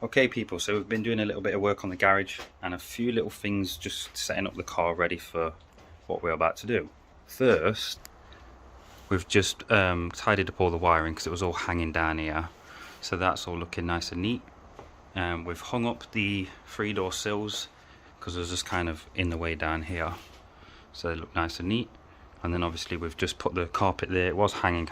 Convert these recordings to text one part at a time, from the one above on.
Okay people, so we've been doing a little bit of work on the garage and a few little things, just setting up the car ready for what we're about to do. First, we've just tidied up all the wiring because it was all hanging down here, so that's all looking nice and neat. We've hung up the 3-door sills because it was just kind of in the way down here, so they look nice and neat. And then obviously we've just put the carpet there. It was hanging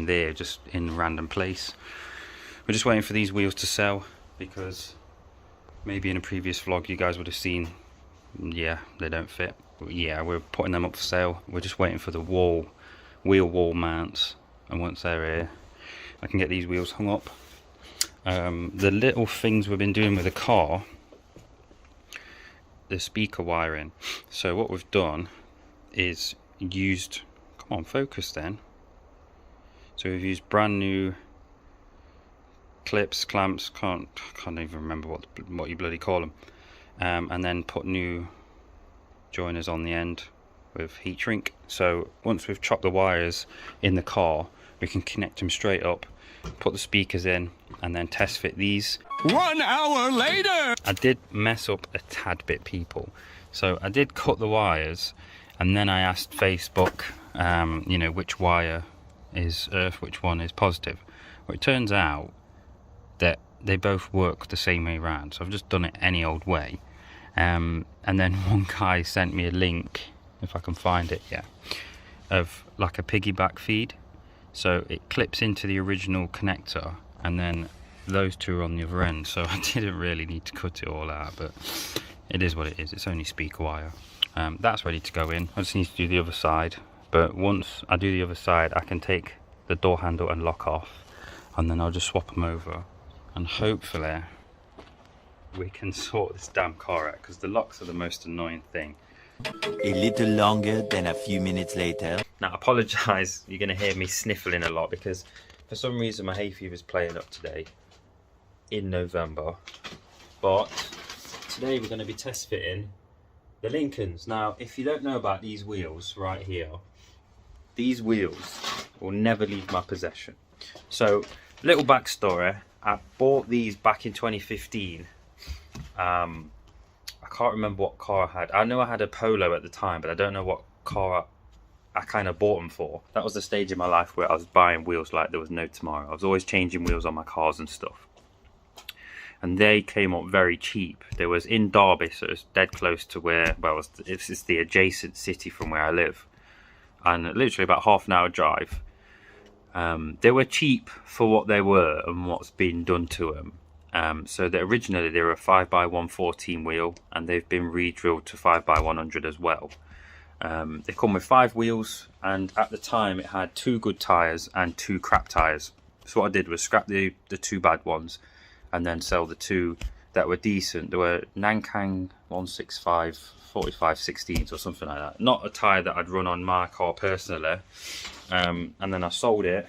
there, just in a random place. We're just waiting for these wheels to sell because maybe in a previous vlog you guys would have seen, yeah, they don't fit. But yeah, we're putting them up for sale. We're just waiting for the wheel wall mounts, and once they're here I can get these wheels hung up. The little things we've been doing with the car, the speaker wiring. So what we've done is used, come on, focus then. So we've used brand new clips, clamps, can't even remember what you bloody call them, and then put new joiners on the end with heat shrink. So once we've chopped the wires in the car, we can connect them straight up, put the speakers in, and then test fit these. 1 hour later! I did mess up a tad bit, people. So I did cut the wires, and then I asked Facebook, you know, which wire is earth, which one is positive. Well, it turns out that they both work the same way around, so I've just done it any old way. And then one guy sent me a link, if I can find it, yeah, of like a piggyback feed. So it clips into the original connector, and then those two are on the other end. So I didn't really need to cut it all out, but it is what it is. It's only speaker wire. That's ready to go in. I just need to do the other side, but once I do the other side I can take the door handle and lock off, and then I'll just swap them over, and hopefully we can sort this damn car out, because the locks are the most annoying thing. A little longer than a few minutes later. Now I apologise, you're going to hear me sniffling a lot because for some reason my hay fever's playing up today in November. But today we're going to be test fitting the Lincolns. Now if you don't know about these wheels right here, these wheels will never leave my possession. So little backstory, I bought these back in 2015. I can't remember what car I had. I know I had a Polo at the time, but I don't know what car I kind of bought them for. That was the stage in my life where I was buying wheels like there was no tomorrow. I was always changing wheels on my cars and stuff. And they came up very cheap. They was in Derby, so it's dead close to where, well, it's the adjacent city from where I live. And literally about half an hour drive. They were cheap for what they were and what's been done to them. So that originally they were a 5x114 wheel, and they've been re-drilled to 5x100 as well. They come with 5 wheels, and at the time it had 2 good tyres and 2 crap tyres. So what I did was scrap the 2 bad ones and then sell the 2 that were decent. They were Nankang 165 45/16s or something like that. Not a tyre that I'd run on my car personally. And then I sold it.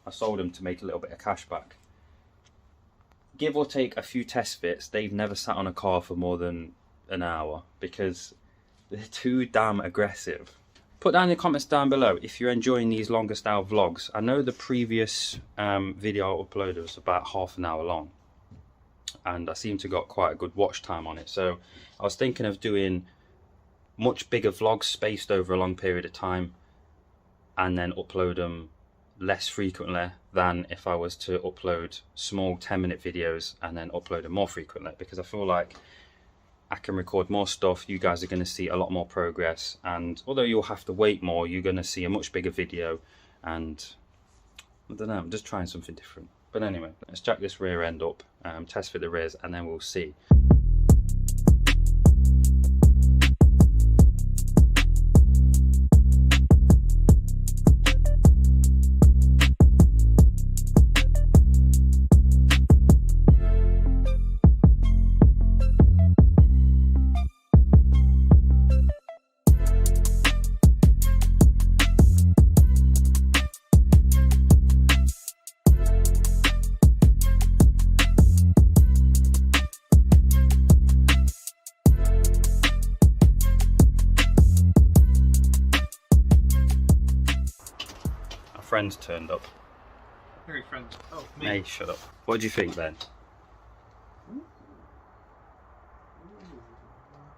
I sold them to make a little bit of cash back. Give or take a few test fits, they've never sat on a car for more than an hour because they're too damn aggressive. Put down in the comments down below if you're enjoying these longer style vlogs. I know the previous video I uploaded was about half an hour long, and I seem to got quite a good watch time on it. So I was thinking of doing much bigger vlogs spaced over a long period of time, and then upload them less frequently than if I was to upload small 10-minute videos and then upload them more frequently, because I feel like I can record more stuff. You guys are going to see a lot more progress, and although you'll have to wait more, you're going to see a much bigger video. And I don't know, I'm just trying something different. But anyway, let's jack this rear end up, test fit the rears, and then we'll see. Friends turned up. Very friendly. Oh, me. Hey, shut up. What do you think, Ben?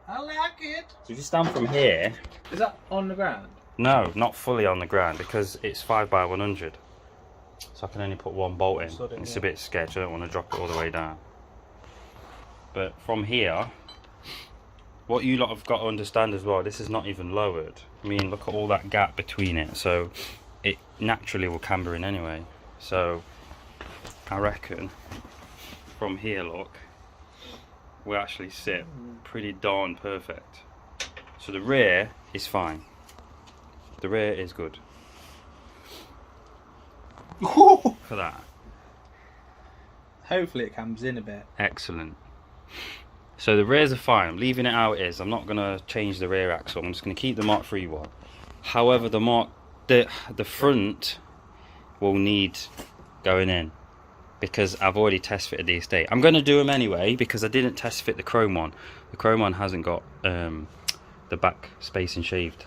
I like it. So if you stand from here... Is that on the ground? No, not fully on the ground because it's 5x100. So I can only put one bolt in. It's a bit sketch, I don't want to drop it all the way down. But from here, what you lot have got to understand as well, this is not even lowered. I mean, look at all that gap between it. So it naturally will camber in anyway. So I reckon from here, look, we actually sit pretty darn perfect. So the rear is fine. The rear is good. For that. Hopefully it comes in a bit. Excellent. So the rears are fine. I'm leaving it how it is. I'm not going to change the rear axle. I'm just going to keep the Mark III one. However, the front will need going in because I've already test fitted the estate. I'm going to do them anyway because I didn't test fit the chrome one. The chrome one hasn't got the back spacing shaved.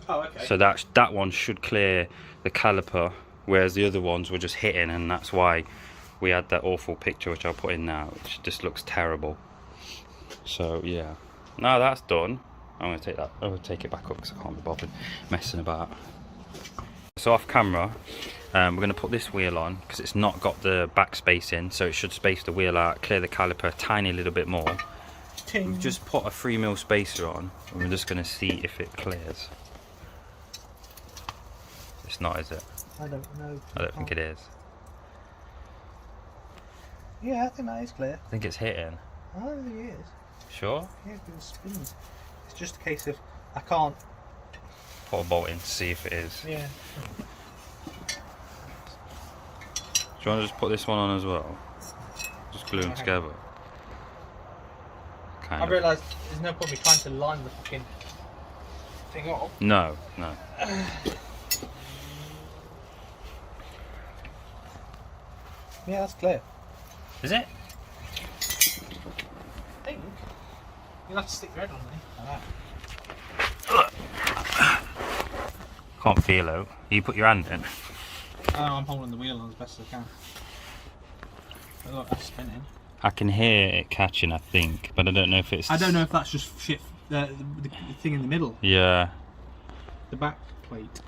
Oh, okay. So that one should clear the caliper, whereas the other ones were just hitting, and that's why we had that awful picture which I'll put in now, which just looks terrible. So yeah, now that's done, I'm going to take that. I'm going to take it back up because I can't be bothered messing about. So off camera, we're going to put this wheel on because it's not got the back space in, so it should space the wheel out, clear the caliper a tiny little bit more. We've just put a 3mm spacer on, and we're just going to see if it clears. It's not, is it? I don't know. I don't think it is. Yeah, I think that is clear. I think it's hitting. I don't think it is. Sure? Yeah, because it spins. It's just a case of I can't. Put a bolt in to see if it is. Yeah. Do you want to just put this one on as well? Just glue them together. Kind I of. realised there's no point me trying to line the fucking thing up. No, no. Yeah, that's clear. Is it? I think. You'll have to stick your head on me. Can't feel it. You put your hand in. Oh, I'm holding the wheel on as best as I can. But look, that's spinning. I can hear it catching, I think, but I don't know if it's... I don't know if that's just shit. The thing in the middle. Yeah. The back plate.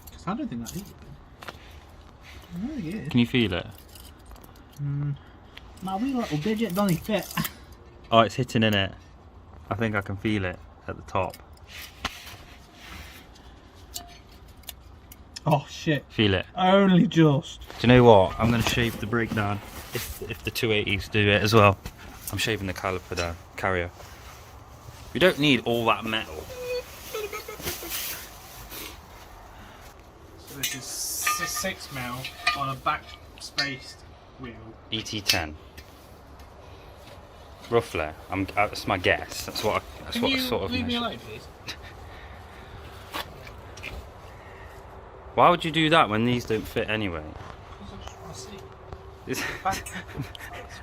Because I don't think that is. I don't think it is. Can you feel it? My wee little digit doesn't fit. Oh, it's hitting in it. I think I can feel it at the top. Oh shit. Feel it. Only just. Do you know what? I'm going to shave the brake down. If the 280s do it as well. I'm shaving the caliper down. CABRIO. You don't need all that metal. So this is 6mm on a back spaced wheel. ET10. Roughly. That's my guess. That's what I sort of leave me measured. alone, please? Why would you do that when these don't fit anyway? Because I just want to see.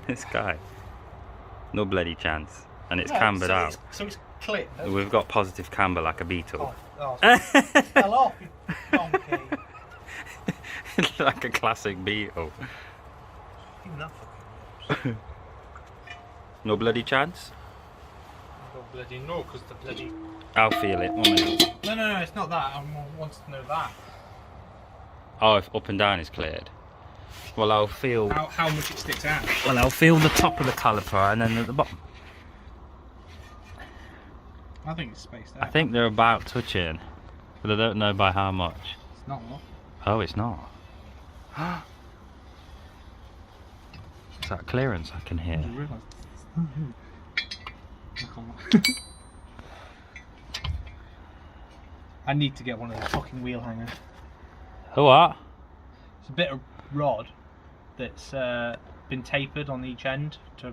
This guy. No bloody chance. And it's cambered out. So it's clipped. We've got positive camber like a beetle. Oh, fell off, you donkey. Like a classic beetle. Even that fucking No bloody chance? I don't bloody know, because the bloody... I'll feel it. 1 minute. No, it's not that. I wanted to know that. Oh, if up and down is cleared. Well, I'll feel... How much it sticks out. Well, I'll feel the top of the caliper and then at the bottom. I think it's spaced out. I think they're about touching, but I don't know by how much. It's not what? Oh, it's not. It's that clearance I can hear. I didn't realise. I can't. I need to get one of those fucking wheel hangers. What? It's a bit of rod that's been tapered on each end to...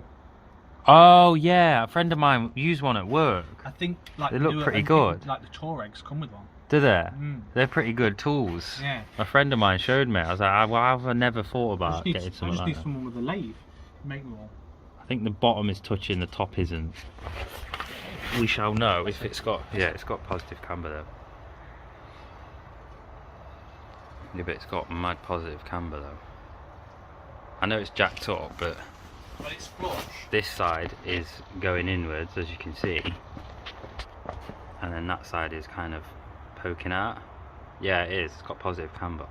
Oh yeah, a friend of mine used one at work. I think like They look pretty good. Like the Touaregs come with one. Do they? Mm. They're pretty good tools. Yeah. A friend of mine showed me. I was like, I've never thought about getting I something just like need that. someone with a lathe to make me one. I think the bottom is touching, the top isn't. We shall know if it's got... Yeah, it's got positive camber though. Yeah, but it's got mad positive camber though. I know it's jacked up, but it's flush. this side is going inwards, as you can see, and then that side is kind of poking out. Yeah, it is. It's got positive camber.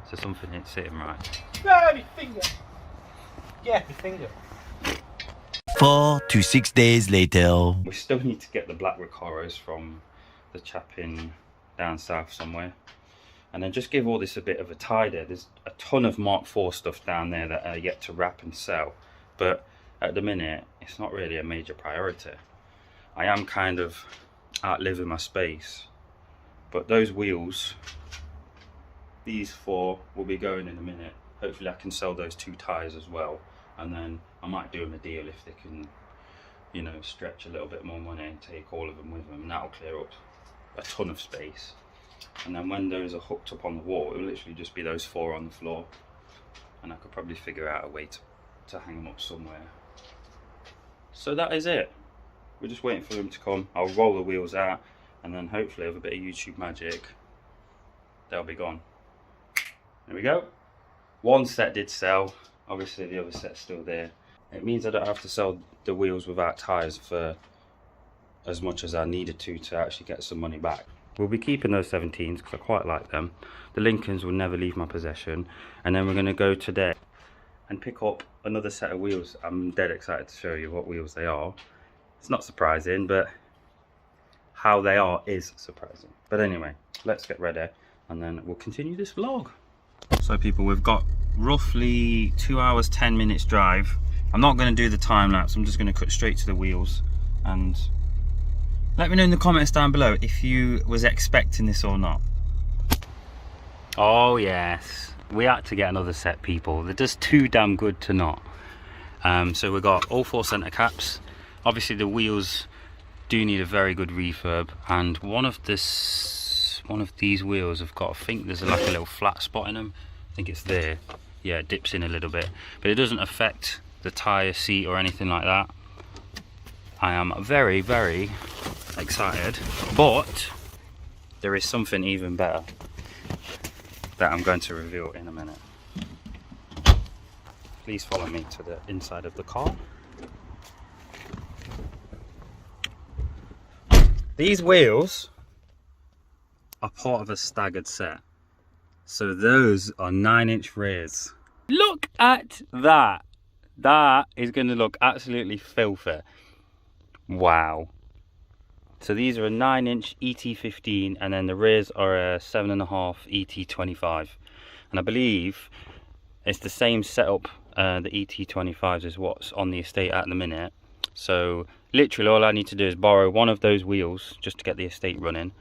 So something ain't sitting right. No, my finger. Yeah, my finger. 4 to 6 days later. We still need to get the black Recoros from the chap in down south somewhere, and then just give all this a bit of a tidy. There's a ton of Mark IV stuff down there that are yet to wrap and sell, but at the minute it's not really a major priority. I am kind of outliving my space, but those wheels, these 4 will be going in a minute. Hopefully I can sell those 2 tyres as well, and then I might do them a deal if they can, you know, stretch a little bit more money and take all of them with them, and that'll clear up a ton of space. And then when those are hooked up on the wall, it'll literally just be those 4 on the floor, and I could probably figure out a way to hang them up somewhere. So that is it. We're just waiting for them to come. I'll roll the wheels out, and then hopefully with a bit of YouTube magic, they'll be gone. There we go. One set did sell. Obviously the other set's still there. It means I don't have to sell the wheels without tyres for as much as I needed to actually get some money back. We'll be keeping those 17s because I quite like them. The Lincolns will never leave my possession. And then we're going to go today and pick up another set of wheels. I'm dead excited to show you what wheels they are. It's not surprising, but how they are is surprising. But anyway, let's get ready and then we'll continue this vlog. So people, we've got roughly 2 hours 10 minutes drive. I'm not going to do the time lapse, I'm just going to cut straight to the wheels, and let me know in the comments down below if you was expecting this or not. Oh yes, we had to get another set, people. They're just too damn good to not. So we've got all 4 centre caps. Obviously the wheels do need a very good refurb, and one of these wheels have got, I think there's like a little flat spot in them. I think it's there. Yeah, it dips in a little bit, but it doesn't affect the tyre seat or anything like that. I am very, very excited, but there is something even better that I'm going to reveal in a minute. Please follow me to the inside of the car. These wheels are part of a staggered set, so those are 9-inch rears. Look at that. That is going to look absolutely filthy. Wow. So these are a 9-inch ET15, and then the rears are a 7.5 ET25, and I believe it's the same setup, the ET25s, as what's on the estate at the minute. So literally all I need to do is borrow one of those wheels just to get the estate running.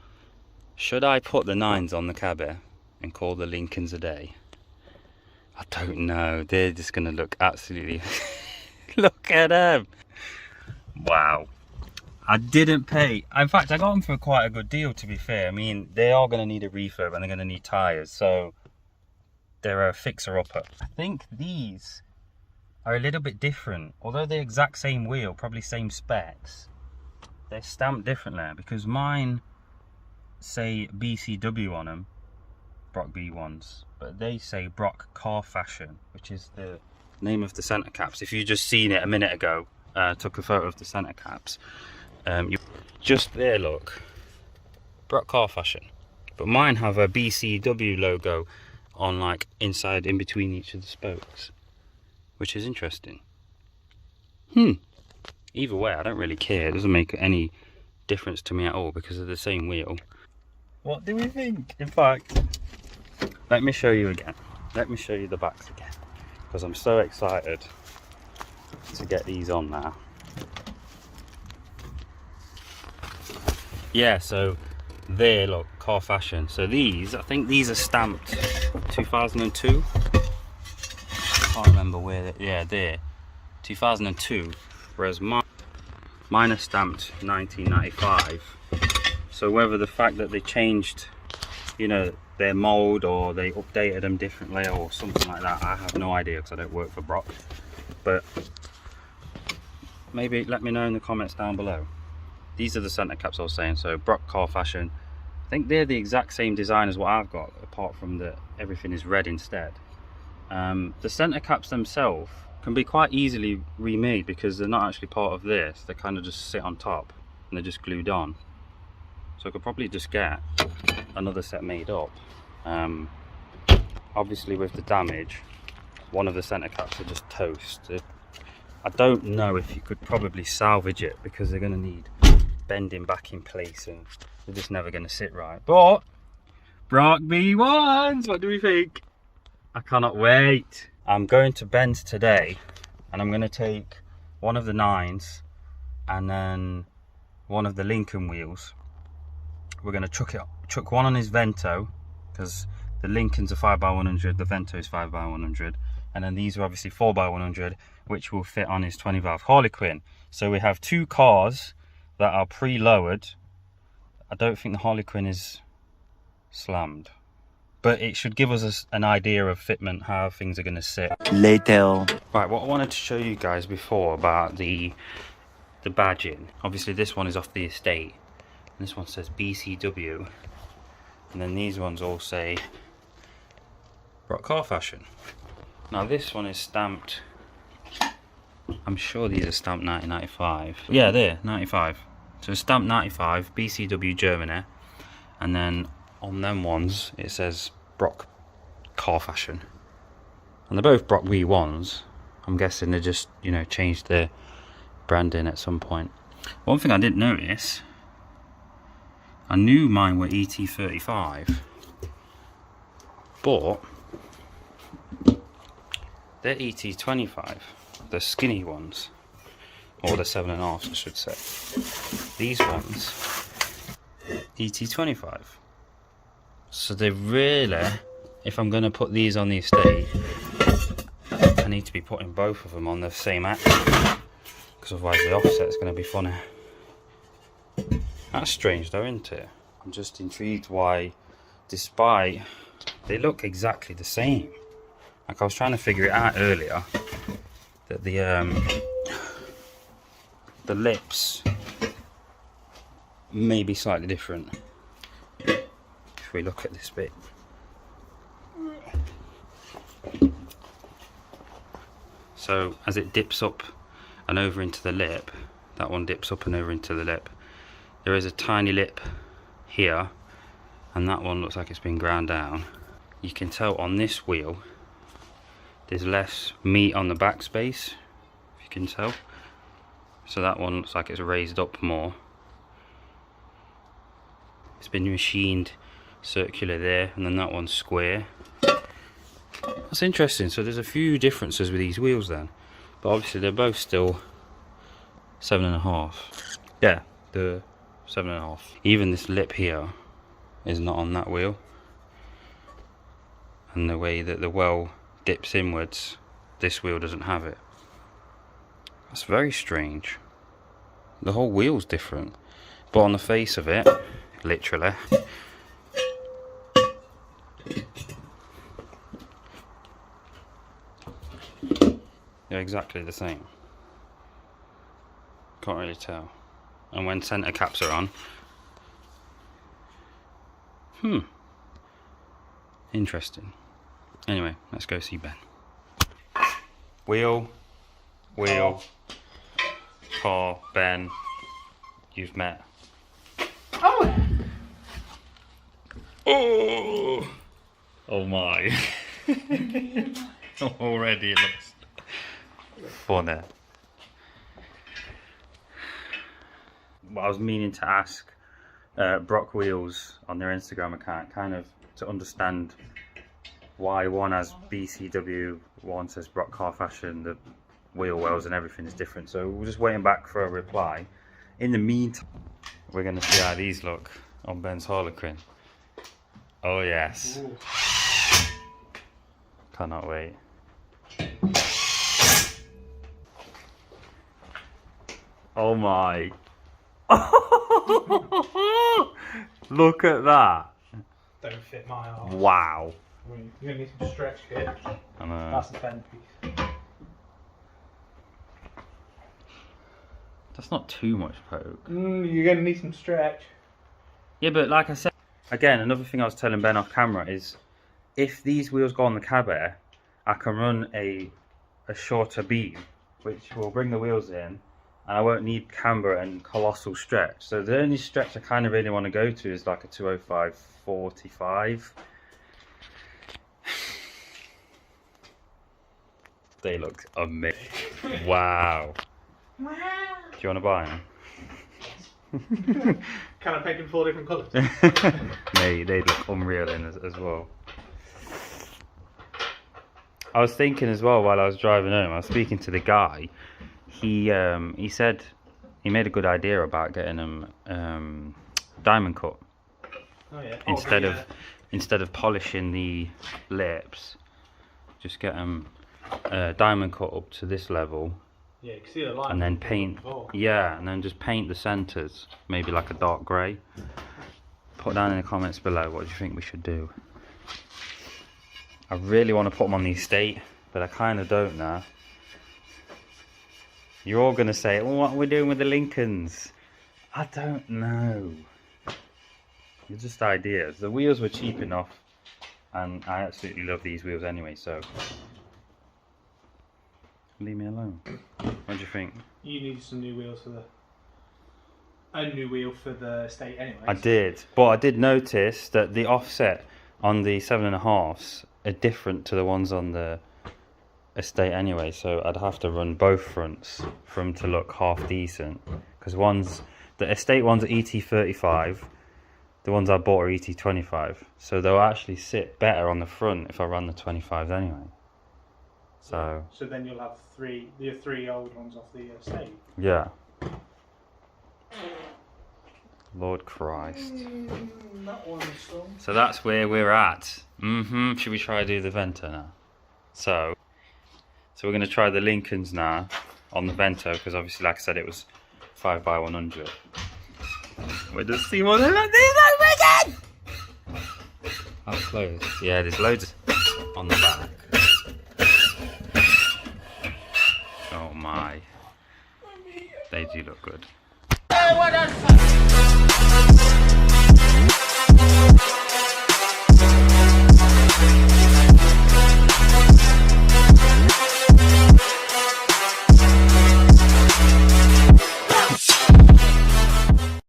Should I put the 9s on the cabby and call the Lincolns a day? I don't know. They're just going to look absolutely... Look at them. Wow. I didn't pay. In fact, I got them for quite a good deal, to be fair. I mean, they are going to need a refurb and they're going to need tyres. So they're a fixer-upper. I think these are a little bit different. Although they're the exact same wheel, probably same specs, they're stamped differently, because mine say BCW on them, Brock B ones, but they say Brock Car Fashion, which is the name of the centre caps. If you just seen it a minute ago, took a photo of the centre caps, you just there, look, Brock Car Fashion, but mine have a BCW logo on, like, inside in between each of the spokes, which is interesting. Either way, I don't really care. It doesn't make any difference to me at all because they're the same wheel. What do we think? In fact, let me show you again. Let me show you the backs again, because I'm so excited to get these on now. Yeah, so there, look, Car Fashion. So these, I think these are stamped 2002. Can't remember where they, yeah, there, 2002, whereas mine are stamped 1995. So whether the fact that they changed, you know, their mold, or they updated them differently or something like that, I have no idea because I don't work for Brock. But maybe let me know in the comments down below. These are the centre caps I was saying. So Brock Car Fashion, think they're the exact same design as what I've got, apart from that everything is red instead. The centre caps themselves can be quite easily remade because they're not actually part of this. They kind of just sit on top and they're just glued on. So I could probably just get another set made up. Obviously with the damage, one of the centre caps are just toast. I don't know if you could probably salvage it because they're going to need bending back in place and they're just never going to sit right. But Brock V1s, what do we think? I cannot wait. I'm going to Ben's today and I'm going to take one of the 9s and then one of the Lincoln wheels. We're going to chuck one on his Vento because the Lincoln's a 5x100, the Vento is 5x100, and then these are obviously 4x100, which will fit on his 20 valve Harlequin. So we have 2 cars that are pre-lowered. I don't think the Harlequin is slammed, but it should give us an idea of fitment, how things are going to sit. Later. Right, what I wanted to show you guys before about the badging. Obviously this one is off the estate. And this one says BCW. And then these ones all say Brock Car Fashion. Now this one is stamped, I'm sure these are stamped 1995. Yeah, they're 95. So it's stamped 95, BCW Germany. And then on them ones it says Brock Car Fashion. And they're both Brock V1s. I'm guessing they just, you know, changed their branding at some point. One thing I didn't notice, I knew mine were ET35, but they're ET25, the skinny ones, or the 7.5s I should say. These ones, ET25. So they really, if I'm going to put these on the estate, I need to be putting both of them on the same axle, because otherwise the offset's going to be funny. That's strange though, isn't it? I'm just intrigued why, despite they look exactly the same. Like I was trying to figure it out earlier, that the lips may be slightly different. If we look at this bit. So as it dips up and over into the lip, that one dips up and over into the lip. There is a tiny lip here, and that one looks like it's been ground down. You can tell on this wheel there's less meat on the back space, if you can tell. So that one looks like it's raised up more. It's been machined circular there, and then that one's square. That's interesting. So there's a few differences with these wheels then, but obviously they're both still 7.5. Yeah, the 7.5. Even this lip here is not on that wheel, and the way that the well dips inwards, this wheel doesn't have it. That's very strange. The whole wheel's different, but on the face of it, literally, they're exactly the same. Can't really tell. And when centre caps are on, interesting. Anyway, let's go see Ben. Wheel, car, Ben, you've met. Oh my. Already it looks funny. What I was meaning to ask Brock Wheels on their Instagram account, kind of to understand why one has BCW, one says Brock Car Fashion, the wheel wells and everything is different. So we're just waiting back for a reply. In the meantime, we're going to see how these look on Ben's Harlequin. Oh yes. Ooh. Cannot wait. Oh my. Look at that. Don't fit my arm. Wow. I mean, you're going to need some stretch here. I know. That's the fend piece. That's not too much poke. You're going to need some stretch. Yeah, but like I said, again, another thing I was telling Ben off camera is, if these wheels go on the cab air, I can run a shorter beam, which will bring the wheels in, and I won't need camber and colossal stretch. So the only stretch I kind of really want to go to is like a 205/45. They look amazing. Wow. Wow. Do you want to buy them? Can I paint them 4 different colours? They look unreal in as well. I was thinking as well while I was driving home, I was speaking to the guy. He said he made a good idea about getting them diamond cut. Oh yeah. Instead of polishing the lips, just get them diamond cut up to this level. Yeah, you can see the line. And then paint. Yeah, and then just paint the centres, maybe like a dark grey. Put down in the comments below what do you think we should do. I really want to put them on the estate, but I kind of don't now. You're all going to say, well, what are we doing with the Lincolns? I don't know. They're just ideas. The wheels were cheap enough, and I absolutely love these wheels anyway, so leave me alone. What do you think? You need some new wheels for a new wheel for the estate anyway. I did, but I did notice that the offset on the 7.5s are different to the ones on the estate anyway, so I'd have to run both fronts for them to look half decent, because the estate ones are ET35, the ones I bought are ET25, so they'll actually sit better on the front if I run the 25s anyway. So then you'll have three old ones off the estate. Yeah. Lord Christ. That one's So that's where we're at. Should we try to do the Vento now? So we're going to try the Lincolns now on the Vento, because obviously, like I said, it was 5x100. We'll just see what they look like. Up close. Yeah, there's loads on the back. Oh my. They do look good. Hey, what